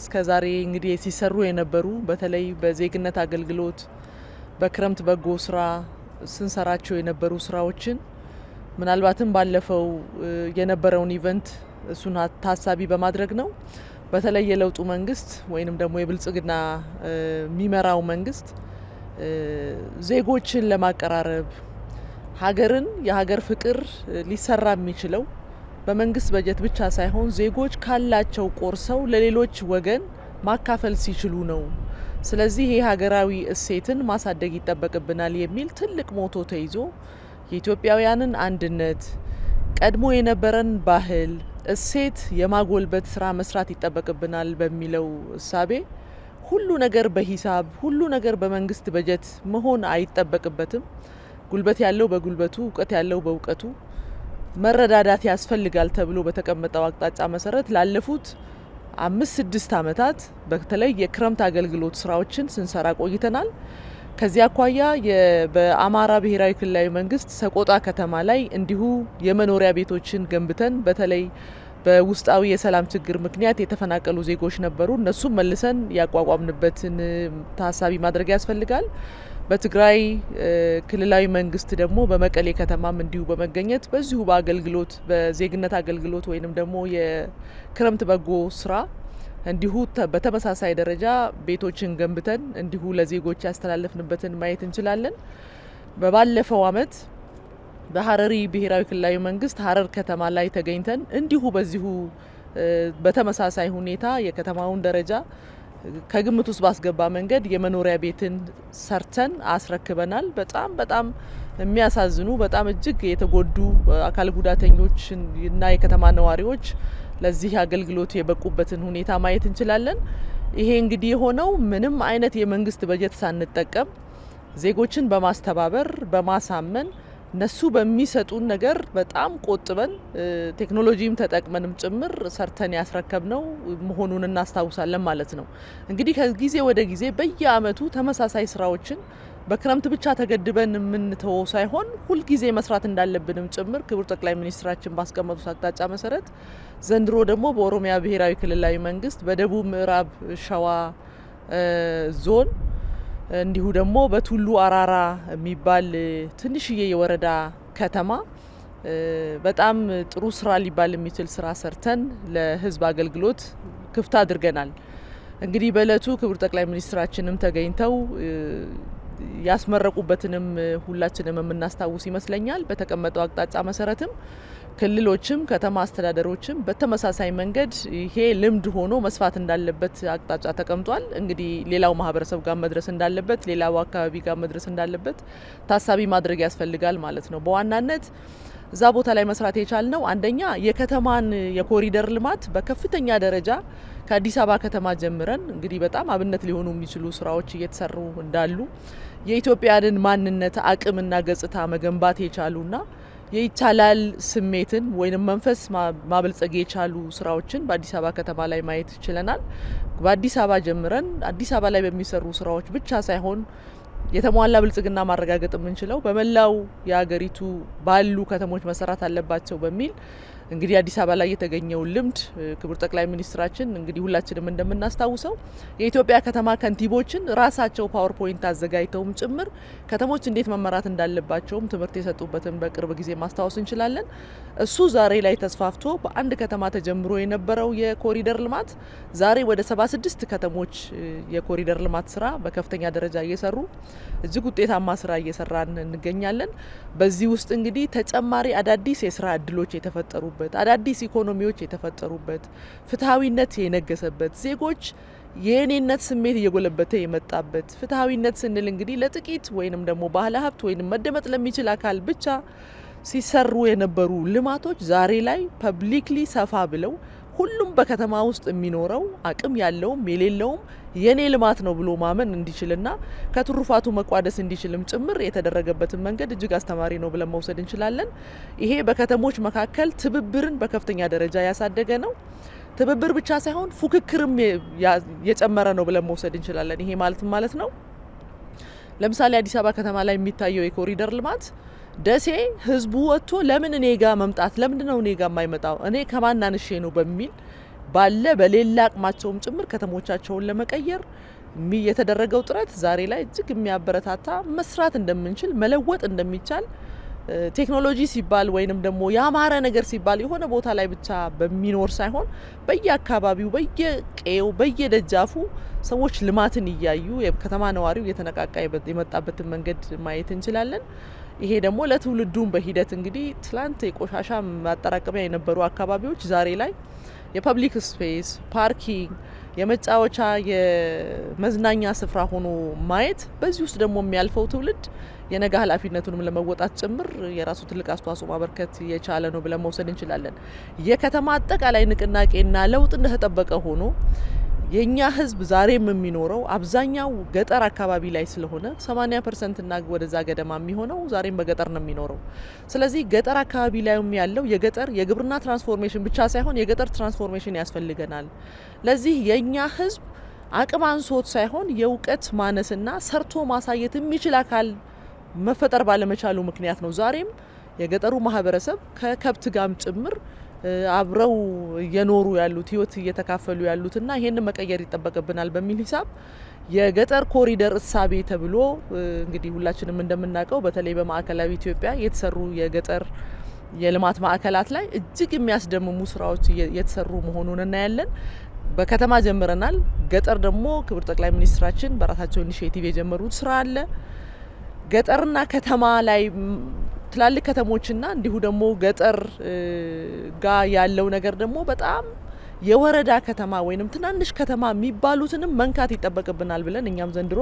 እስከዛሬ እንግዲህ ሲሰሩ የነበሩ በተለይ በዜግነት አገልግሎት በክረምት በጎ ስራ ስንሰራቸው የነበሩ ስራዎችን ምናልባትም ባለፈው የነበረውን ኢቨንት እሱን ታሳቢ በማድረግ ነው። በተለይ የለውጡ መንግስት ወይንም ደግሞ የብልጽግና የሚመራው መንግስት ዜጎችን ለማቀራረብ ሀገርን የሀገር ፍቅር ሊሰራ የሚችለው በመንግስት በጀት ብቻ ሳይሆን ዜጎች ካላቸው ቆርሰው ለሌሎች ወገን ማካፈል ሲችሉ ነው። ስለዚህ ይሄ ሀገራዊ እሴትን ማሳደግ ይጠበቅብናል የሚል ትልቅ ሞቶ ተይዞ የኢትዮጵያውያንን አንድነት ቀድሞ የነበረን ባህል እሴት የማጎልበት ስራ መስራት ይጠበቅብናል በሚለው እሳቤ ሁሉ ነገር በሂሳብ ሁሉ ነገር በመንግስት በጀት መሆን አይጠበቅበትም። ጉልበት ያለው በጉልበቱ፣ እውቀት ያለው በእውቀቱ መረዳዳት ያስፈልጋል ተብሎ በተቀመጠው አቅጣጫ መሰረት ላለፉት 5-6 ዓመታት በተለይ የክረምት አገልግሎት ስራዎችን ስንሰራ ቆይተናል። ከዚህ አኳያ በአማራ ብሔራዊ ክልላዊ መንግስት ሰቆጣ ከተማ ላይ እንዲሁ የመኖሪያ ቤቶችን ገንብተን በተለይ በውስጣዊ የሰላም ችግር ምክንያት የተፈናቀሉ ዜጎች ነበሩ። እነሱም መልሰን ያቋቋምንበትን ታሳቢ ማድረግ ያስፈልጋል። በትግራይ ክልላዊ መንግስት ደግሞ በመቀሌ ከተማም እንዲሁ በመገኘት በዚሁ በአገልግሎት በዜግነት አገልግሎት ወይንም ደግሞ የክረምት በጎ ስራ እንዲሁ በተመሳሳይ ደረጃ ቤቶችን ገንብተን እንዲሁ ለዜጎች ያስተላለፍንበትን ማየት እንችላለን። በባለፈው አመት በሀረሪ ብሔራዊ ክልላዊ መንግስት ሀረር ከተማ ላይ ተገኝተን እንዲሁ በዚሁ በተመሳሳይ ሁኔታ የከተማውን ደረጃ ከግምት ውስጥ ባስገባ መንገድ የመኖሪያ ቤትን ሰርተን አስረክበናል። በጣም የሚያሳዝኑ በጣም እጅግ የተጎዱ አካል ጉዳተኞች እና የከተማ ነዋሪዎች ለዚህ አገልግሎት የበቁበትን ሁኔታ ማየት እንችላለን። ይሄ እንግዲህ የሆነው ምንም አይነት የመንግስት በጀት ሳንጠቀም ዜጎችን በማስተባበር በማሳመን እነሱ በሚሰጡን ነገር በጣም ቆጥበን ቴክኖሎጂም ተጠቅመንም ጭምር ሰርተን ያስረከብነው መሆኑን እናስታውሳለን ማለት ነው። እንግዲህ ከጊዜ ወደ ጊዜ በየአመቱ ተመሳሳይ ስራዎችን በክረምት ብቻ ተገድበን የምንተወው ሳይሆን ሁልጊዜ መስራት እንዳለብንም ጭምር ክቡር ጠቅላይ ሚኒስትራችን ባስቀመጡት አቅጣጫ መሰረት ዘንድሮ ደግሞ በኦሮሚያ ብሔራዊ ክልላዊ መንግስት በደቡብ ምዕራብ ሸዋ ዞን እንዲሁ ደግሞ በቱሉ አራራ የሚባል ትንሽዬ የወረዳ ከተማ በጣም ጥሩ ስራ ሊባል የሚችል ስራ ሰርተን ለህዝብ አገልግሎት ክፍት አድርገናል። እንግዲህ በእለቱ ክቡር ጠቅላይ ሚኒስትራችንም ተገኝተው ያስመረቁበትንም ሁላችንም የምናስታውስ ይመስለኛል። በተቀመጠው አቅጣጫ መሰረትም ክልሎችም ከተማ አስተዳደሮችም በተመሳሳይ መንገድ ይሄ ልምድ ሆኖ መስፋት እንዳለበት አቅጣጫ ተቀምጧል። እንግዲህ ሌላው ማህበረሰብ ጋር መድረስ እንዳለበት፣ ሌላው አካባቢ ጋር መድረስ እንዳለበት ታሳቢ ማድረግ ያስፈልጋል ማለት ነው። በዋናነት እዛ ቦታ ላይ መስራት የቻልነው አንደኛ የከተማን የኮሪደር ልማት በከፍተኛ ደረጃ ከአዲስ አበባ ከተማ ጀምረን እንግዲህ በጣም አብነት ሊሆኑ የሚችሉ ስራዎች እየተሰሩ እንዳሉ የኢትዮጵያንን ማንነት አቅምና ገጽታ መገንባት የቻሉና የይቻላል ስሜትን ወይም መንፈስ ማበልጸግ የቻሉ ስራዎችን በአዲስ አበባ ከተማ ላይ ማየት ችለናል። በአዲስ አበባ ጀምረን አዲስ አበባ ላይ በሚሰሩ ስራዎች ብቻ ሳይሆን የተሟላ ብልጽግና ማረጋገጥ የምንችለው በመላው የሀገሪቱ ባሉ ከተሞች መሰራት አለባቸው በሚል እንግዲህ አዲስ አበባ ላይ የተገኘው ልምድ ክቡር ጠቅላይ ሚኒስትራችን እንግዲህ ሁላችንም እንደምናስታውሰው የኢትዮጵያ ከተማ ከንቲቦችን ራሳቸው ፓወርፖይንት አዘጋጅተውም ጭምር ከተሞች እንዴት መመራት እንዳለባቸውም ትምህርት የሰጡበትን በቅርብ ጊዜ ማስታወስ እንችላለን። እሱ ዛሬ ላይ ተስፋፍቶ በአንድ ከተማ ተጀምሮ የነበረው የኮሪደር ልማት ዛሬ ወደ 76 ከተሞች የኮሪደር ልማት ስራ በከፍተኛ ደረጃ እየሰሩ እጅግ ውጤታማ ስራ እየሰራን እንገኛለን። በዚህ ውስጥ እንግዲህ ተጨማሪ አዳዲስ የስራ እድሎች የተፈጠሩበት አዳዲስ ኢኮኖሚዎች የተፈጠሩበት ፍትሐዊነት የነገሰበት ዜጎች የኔነት ስሜት እየጎለበተ የመጣበት ፍትሐዊነት ስንል እንግዲህ ለጥቂት ወይንም ደግሞ ባለ ሀብት ወይንም መደመጥ ለሚችል አካል ብቻ ሲሰሩ የነበሩ ልማቶች ዛሬ ላይ ፐብሊክሊ ሰፋ ብለው ሁሉም በከተማ ውስጥ የሚኖረው አቅም ያለውም የሌለውም የኔ ልማት ነው ብሎ ማመን እንዲችልና ከትሩፋቱ መቋደስ እንዲችልም ጭምር የተደረገበትን መንገድ እጅግ አስተማሪ ነው ብለን መውሰድ እንችላለን። ይሄ በከተሞች መካከል ትብብርን በከፍተኛ ደረጃ ያሳደገ ነው። ትብብር ብቻ ሳይሆን ፉክክርም የጨመረ ነው ብለን መውሰድ እንችላለን። ይሄ ማለት ነው ለምሳሌ አዲስ አበባ ከተማ ላይ የሚታየው የኮሪደር ልማት ደሴ ህዝቡ ወጥቶ ለምን እኔ ጋር መምጣት ለምንድነው እኔ ጋር የማይመጣው እኔ ከማን አንሼ ነው በሚል ባለ በሌላ አቅማቸውም ጭምር ከተሞቻቸውን ለመቀየር የተደረገው ጥረት ዛሬ ላይ እጅግ የሚያበረታታ መስራት እንደምንችል መለወጥ እንደሚቻል ቴክኖሎጂ ሲባል ወይንም ደግሞ ያማረ ነገር ሲባል የሆነ ቦታ ላይ ብቻ በሚኖር ሳይሆን በየአካባቢው በየቀየው በየደጃፉ ሰዎች ልማትን እያዩ የከተማ ነዋሪው የተነቃቃ የመጣበትን መንገድ ማየት እንችላለን። ይሄ ደግሞ ለትውልዱም በሂደት እንግዲህ ትላንት የቆሻሻ ማጠራቀሚያ የነበሩ አካባቢዎች ዛሬ ላይ የፐብሊክ ስፔስ፣ ፓርኪንግ፣ የመጫወቻ የመዝናኛ ስፍራ ሆኖ ማየት በዚህ ውስጥ ደግሞ የሚያልፈው ትውልድ የነገ ኃላፊነቱንም ለመወጣት ጭምር የራሱ ትልቅ አስተዋጽኦ ማበርከት የቻለ ነው ብለን መውሰድ እንችላለን። የከተማ አጠቃላይ ንቅናቄና ለውጥ እንደተጠበቀ ሆኖ የኛ ህዝብ ዛሬም የሚኖረው አብዛኛው ገጠር አካባቢ ላይ ስለሆነ 80% እና ወደዛ ገደማ የሚሆነው ዛሬም በገጠር ነው የሚኖረው። ስለዚህ ገጠር አካባቢ ላይም ያለው የገጠር የግብርና ትራንስፎርሜሽን ብቻ ሳይሆን የገጠር ትራንስፎርሜሽን ያስፈልገናል። ለዚህ የኛ ህዝብ አቅም አንሶት ሳይሆን የእውቀት ማነስና ሰርቶ ማሳየት የሚችል አካል መፈጠር ባለመቻሉ ምክንያት ነው ዛሬም የገጠሩ ማህበረሰብ ከከብት ጋም ጭምር አብረው እየኖሩ ያሉት ህይወት እየተካፈሉ ያሉትና ይሄን መቀየር ይጠበቅብናል በሚል ሂሳብ የገጠር ኮሪደር እሳቤ ተብሎ እንግዲህ ሁላችንም እንደምናውቀው በተለይ በማዕከላዊ ኢትዮጵያ የተሰሩ የገጠር የልማት ማዕከላት ላይ እጅግ የሚያስደምሙ ስራዎች የተሰሩ መሆኑን እናያለን። በከተማ ጀምረናል። ገጠር ደግሞ ክቡር ጠቅላይ ሚኒስትራችን በራሳቸው ኢኒሼቲቭ የጀመሩት ስራ አለ። ገጠርና ከተማ ላይ ትላልቅ ከተሞችና እንዲሁ ደግሞ ገጠር ጋር ያለው ነገር ደግሞ በጣም የወረዳ ከተማ ወይንም ትናንሽ ከተማ የሚባሉትንም መንካት ይጠበቅብናል ብለን እኛም ዘንድሮ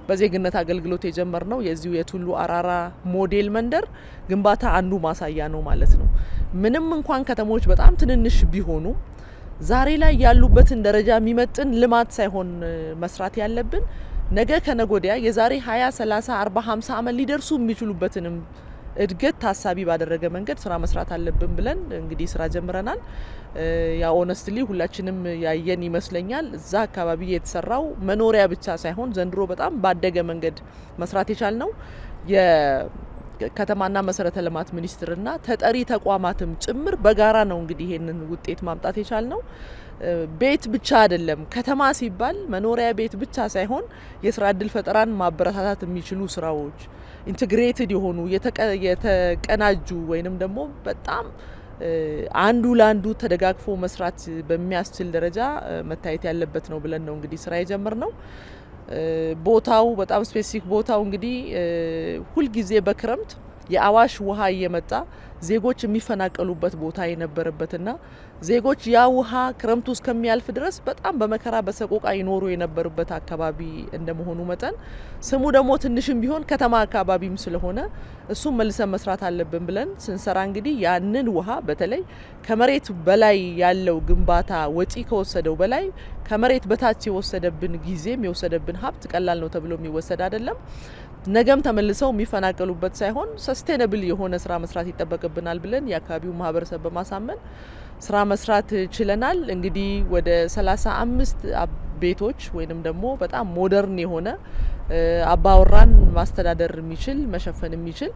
በዜግነት አገልግሎት የጀመርነው የዚሁ የቱሉ አራራ ሞዴል መንደር ግንባታ አንዱ ማሳያ ነው ማለት ነው። ምንም እንኳን ከተሞች በጣም ትንንሽ ቢሆኑ ዛሬ ላይ ያሉበትን ደረጃ የሚመጥን ልማት ሳይሆን መስራት ያለብን ነገ ከነጎዲያ የዛሬ 20 30 40 50 ዓመት ሊደርሱ የሚችሉበትንም እድገት ታሳቢ ባደረገ መንገድ ስራ መስራት አለብን ብለን እንግዲህ ስራ ጀምረናል። ያ ኦነስትሊ ሁላችንም ያየን ይመስለኛል። እዛ አካባቢ የተሰራው መኖሪያ ብቻ ሳይሆን ዘንድሮ በጣም ባደገ መንገድ መስራት የቻልነው የከተማና መሰረተ ልማት ሚኒስቴርና ተጠሪ ተቋማትም ጭምር በጋራ ነው እንግዲህ ይሄንን ውጤት ማምጣት የቻልነው። ቤት ብቻ አይደለም። ከተማ ሲባል መኖሪያ ቤት ብቻ ሳይሆን የስራ እድል ፈጠራን ማበረታታት የሚችሉ ስራዎች ኢንተግሬትድ የሆኑ የተቀናጁ ወይንም ደግሞ በጣም አንዱ ለአንዱ ተደጋግፎ መስራት በሚያስችል ደረጃ መታየት ያለበት ነው ብለን ነው እንግዲህ ስራ የጀመርነው። ቦታው በጣም ስፔሲፊክ ቦታው እንግዲህ ሁልጊዜ በክረምት የአዋሽ ውሃ እየመጣ ዜጎች የሚፈናቀሉበት ቦታ የነበረበትና ዜጎች ያ ውሃ ክረምቱ እስከሚያልፍ ድረስ በጣም በመከራ በሰቆቃ ይኖሩ የነበሩበት አካባቢ እንደመሆኑ መጠን ስሙ ደግሞ ትንሽም ቢሆን ከተማ አካባቢም ስለሆነ እሱም መልሰን መስራት አለብን ብለን ስንሰራ እንግዲህ ያንን ውሃ በተለይ ከመሬት በላይ ያለው ግንባታ ወጪ ከወሰደው በላይ ከመሬት በታች የወሰደብን ጊዜም የወሰደብን ሀብት ቀላል ነው ተብሎ የሚወሰድ አይደለም። ነገም ተመልሰው የሚፈናቀሉበት ሳይሆን ሰስቴነብል የሆነ ስራ መስራት ይጠበቅብናል ብለን የአካባቢው ማህበረሰብ በማሳመን ስራ መስራት ችለናል። እንግዲህ ወደ 35 ቤቶች ወይንም ደግሞ በጣም ሞደርን የሆነ አባወራን ማስተዳደር የሚችል መሸፈን የሚችል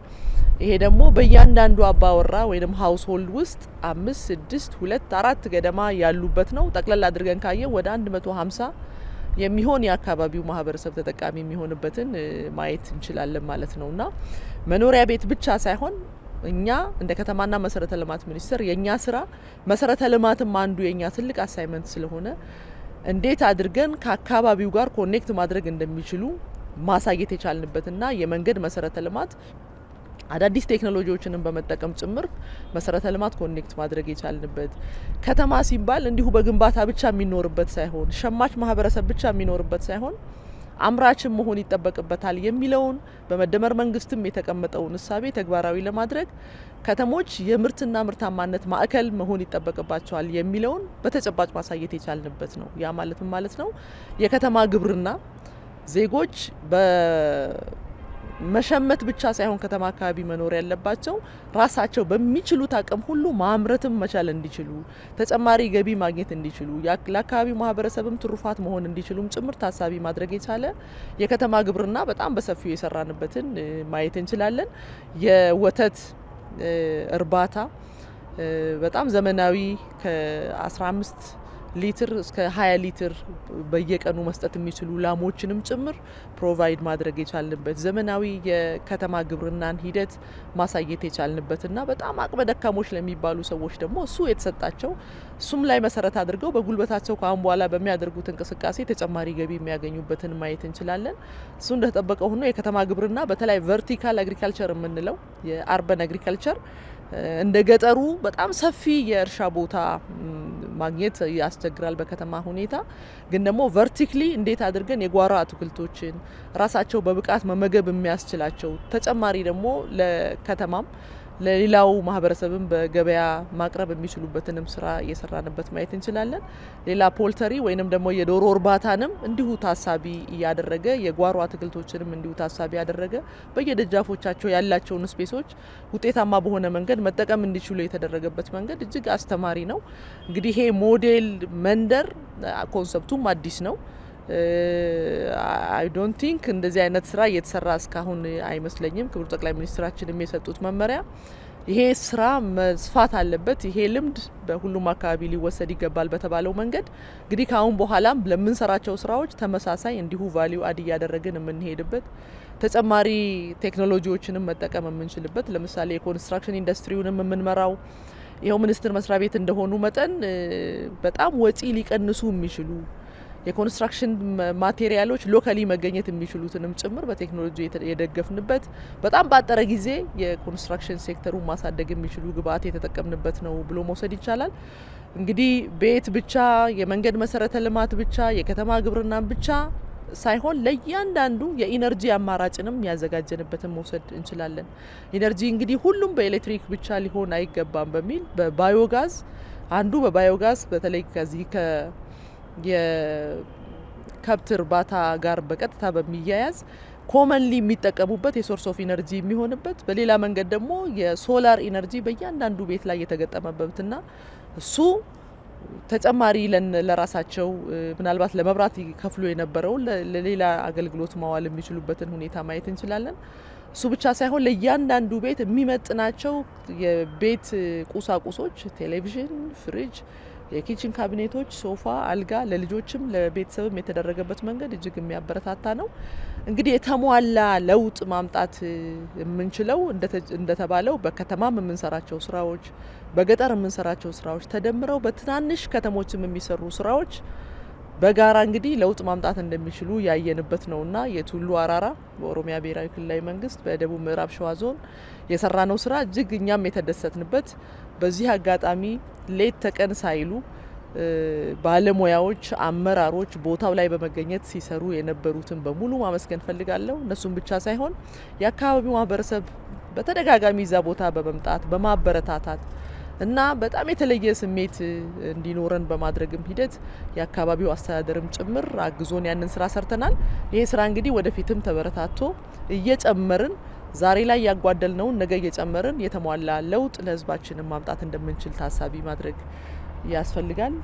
ይሄ ደግሞ በእያንዳንዱ አባወራ ወይንም ሃውስሆልድ ውስጥ 5 6 2 4 ገደማ ያሉበት ነው። ጠቅለል አድርገን ካየው ወደ 150 የሚሆን የአካባቢው ማህበረሰብ ተጠቃሚ የሚሆንበትን ማየት እንችላለን ማለት ነውና መኖሪያ ቤት ብቻ ሳይሆን እኛ እንደ ከተማና መሰረተ ልማት ሚኒስቴር የኛ ስራ መሰረተ ልማትም አንዱ የኛ ትልቅ አሳይመንት ስለሆነ እንዴት አድርገን ከአካባቢው ጋር ኮኔክት ማድረግ እንደሚችሉ ማሳየት የቻልንበትና የመንገድ መሰረተ ልማት አዳዲስ ቴክኖሎጂዎችንም በመጠቀም ጭምር መሰረተ ልማት ኮኔክት ማድረግ የቻልንበት ከተማ ሲባል እንዲሁ በግንባታ ብቻ የሚኖርበት ሳይሆን ሸማች ማህበረሰብ ብቻ የሚኖርበት ሳይሆን አምራችም መሆን ይጠበቅበታል የሚለውን በመደመር መንግስትም የተቀመጠውን እሳቤ ተግባራዊ ለማድረግ ከተሞች የምርትና ምርታማነት ማዕከል መሆን ይጠበቅባቸዋል የሚለውን በተጨባጭ ማሳየት የቻልንበት ነው። ያ ማለት ነው የከተማ ግብርና ዜጎች መሸመት ብቻ ሳይሆን ከተማ አካባቢ መኖር ያለባቸው ራሳቸው በሚችሉት አቅም ሁሉ ማምረትም መቻል እንዲችሉ ተጨማሪ ገቢ ማግኘት እንዲችሉ ለአካባቢው ማህበረሰብም ትሩፋት መሆን እንዲችሉም ጭምር ታሳቢ ማድረግ የቻለ የከተማ ግብርና በጣም በሰፊው የሰራንበትን ማየት እንችላለን። የወተት እርባታ በጣም ዘመናዊ ከ15 ሊትር እስከ 20 ሊትር በየቀኑ መስጠት የሚችሉ ላሞችንም ጭምር ፕሮቫይድ ማድረግ የቻልንበት ዘመናዊ የከተማ ግብርናን ሂደት ማሳየት የቻልንበትና በጣም አቅመ ደካሞች ለሚባሉ ሰዎች ደግሞ እሱ የተሰጣቸው እሱም ላይ መሰረት አድርገው በጉልበታቸው ከአሁን በኋላ በሚያደርጉት እንቅስቃሴ ተጨማሪ ገቢ የሚያገኙበትን ማየት እንችላለን። እሱ እንደተጠበቀ ሆኖ የከተማ ግብርና በተለይ ቨርቲካል አግሪካልቸር የምንለው የአርበን አግሪካልቸር እንደ ገጠሩ በጣም ሰፊ የእርሻ ቦታ ማግኘት ያስቸግራል በከተማ ሁኔታ። ግን ደግሞ ቨርቲክሊ እንዴት አድርገን የጓሮ አትክልቶችን ራሳቸው በብቃት መመገብ የሚያስችላቸው ተጨማሪ ደግሞ ለከተማም ለሌላው ማህበረሰብም በገበያ ማቅረብ የሚችሉበትንም ስራ እየሰራንበት ማየት እንችላለን። ሌላ ፖልተሪ ወይንም ደግሞ የዶሮ እርባታንም እንዲሁ ታሳቢ እያደረገ የጓሮ አትክልቶችንም እንዲሁ ታሳቢ ያደረገ በየደጃፎቻቸው ያላቸውን ስፔሶች ውጤታማ በሆነ መንገድ መጠቀም እንዲችሉ የተደረገበት መንገድ እጅግ አስተማሪ ነው። እንግዲህ ይሄ ሞዴል መንደር ኮንሰፕቱም አዲስ ነው። አይ ዶንት ቲንክ እንደዚህ አይነት ስራ እየተሰራ እስካሁን አይመስለኝም። ክቡር ጠቅላይ ሚኒስትራችንም የሰጡት መመሪያ ይሄ ስራ መስፋት አለበት፣ ይሄ ልምድ በሁሉም አካባቢ ሊወሰድ ይገባል በተባለው መንገድ እንግዲህ ከአሁን በኋላም ለምንሰራቸው ስራዎች ተመሳሳይ እንዲሁ ቫሊዩ አድ እያደረግን የምንሄድበት ተጨማሪ ቴክኖሎጂዎችንም መጠቀም የምንችልበት ለምሳሌ የኮንስትራክሽን ኢንዱስትሪውንም የምንመራው ይኸው ሚኒስቴር መስሪያ ቤት እንደሆኑ መጠን በጣም ወጪ ሊቀንሱ የሚችሉ የኮንስትራክሽን ማቴሪያሎች ሎካሊ መገኘት የሚችሉትንም ጭምር በቴክኖሎጂ የደገፍንበት በጣም ባጠረ ጊዜ የኮንስትራክሽን ሴክተሩን ማሳደግ የሚችሉ ግብአት የተጠቀምንበት ነው ብሎ መውሰድ ይቻላል። እንግዲህ ቤት ብቻ፣ የመንገድ መሰረተ ልማት ብቻ፣ የከተማ ግብርናን ብቻ ሳይሆን ለእያንዳንዱ የኢነርጂ አማራጭንም ያዘጋጀንበትን መውሰድ እንችላለን። ኢነርጂ እንግዲህ ሁሉም በኤሌክትሪክ ብቻ ሊሆን አይገባም በሚል በባዮጋዝ አንዱ በባዮጋዝ በተለይ ከዚህ የከብት እርባታ ጋር በቀጥታ በሚያያዝ ኮመንሊ የሚጠቀሙበት የሶርስ ኦፍ ኢነርጂ የሚሆንበት በሌላ መንገድ ደግሞ የሶላር ኢነርጂ በእያንዳንዱ ቤት ላይ የተገጠመበትና እሱ ተጨማሪ ለራሳቸው ምናልባት ለመብራት ከፍሎ የነበረው ለሌላ አገልግሎት ማዋል የሚችሉበትን ሁኔታ ማየት እንችላለን። እሱ ብቻ ሳይሆን ለእያንዳንዱ ቤት የሚመጥናቸው የቤት ቁሳቁሶች ቴሌቪዥን፣ ፍሪጅ፣ የኪችን ካቢኔቶች፣ ሶፋ፣ አልጋ ለልጆችም ለቤተሰብም የተደረገበት መንገድ እጅግ የሚያበረታታ ነው። እንግዲህ የተሟላ ለውጥ ማምጣት የምንችለው እንደተባለው በከተማም የምንሰራቸው ስራዎች፣ በገጠር የምንሰራቸው ስራዎች ተደምረው በትናንሽ ከተሞችም የሚሰሩ ስራዎች በጋራ እንግዲህ ለውጥ ማምጣት እንደሚችሉ ያየንበት ነውና የቱሉ አራራ በኦሮሚያ ብሔራዊ ክልላዊ መንግስት በደቡብ ምዕራብ ሸዋ ዞን የሰራነው ስራ እጅግ እኛም የተደሰትንበት በዚህ አጋጣሚ ሌት ተቀን ሳይሉ ባለሙያዎች፣ አመራሮች ቦታው ላይ በመገኘት ሲሰሩ የነበሩትን በሙሉ ማመስገን ፈልጋለሁ። እነሱም ብቻ ሳይሆን የአካባቢው ማህበረሰብ በተደጋጋሚ እዛ ቦታ በመምጣት በማበረታታት እና በጣም የተለየ ስሜት እንዲኖረን በማድረግም ሂደት የአካባቢው አስተዳደርም ጭምር አግዞን ያንን ስራ ሰርተናል። ይሄ ስራ እንግዲህ ወደፊትም ተበረታቶ እየጨመርን ዛሬ ላይ ያጓደልነውን ነገ እየጨመርን የተሟላ ለውጥ ለህዝባችንን ማምጣት እንደምንችል ታሳቢ ማድረግ ያስፈልጋል።